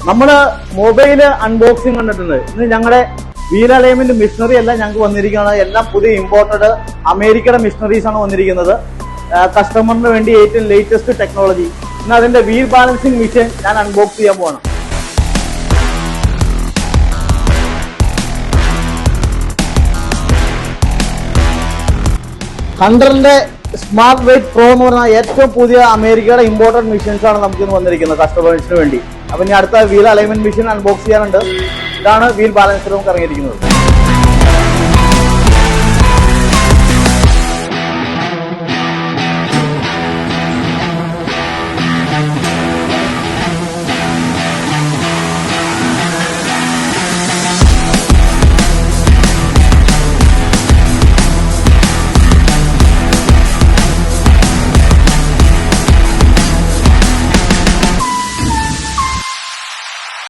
നമ്മള് mobile unboxing കണ്ടിട്ടുണ്ട്. ഇന്ന് ഞങ്ങളുടെ വീൽ അലൈൻമെന്റ് മിഷനറി എല്ലാം ഞങ്ങൾക്ക് വന്നിരിക്കുന്നത് എല്ലാം പുതിയ ഇമ്പോർട്ടഡ് അമേരിക്കയുടെ മിഷനറീസ് ആണ് വന്നിരിക്കുന്നത്. കസ്റ്റമറിന് വേണ്ടി ഏറ്റവും ലേറ്റസ്റ്റ് ടെക്നോളജി. ഇന്ന് അതിന്റെ വീൽ ബാലൻസിംഗ് മെഷീൻ ഞാൻ അൺബോക്സ് ചെയ്യാൻ പോവാണ്. ഹണ്ടറിന്റെ സ്മാർട്ട് വെയ്റ്റ് പ്രോ എന്ന് പറഞ്ഞാൽ ഏറ്റവും പുതിയ അമേരിക്കയുടെ ഇമ്പോർട്ടഡ് മെഷീൻസ് ആണ് നമുക്ക് ഇന്ന് വന്നിരിക്കുന്നത് കസ്റ്റമേഴ്സിന് വേണ്ടി. അപ്പൊ ഇനി അടുത്ത വീൽ അലൈൻമെന്റ് മെഷീൻ അൺബോക്സ് ചെയ്യാനുണ്ട്. ഇതാണ് വീൽ ബാലൻസർ നമുക്ക് ഇറങ്ങിയിരിക്കുന്നത്.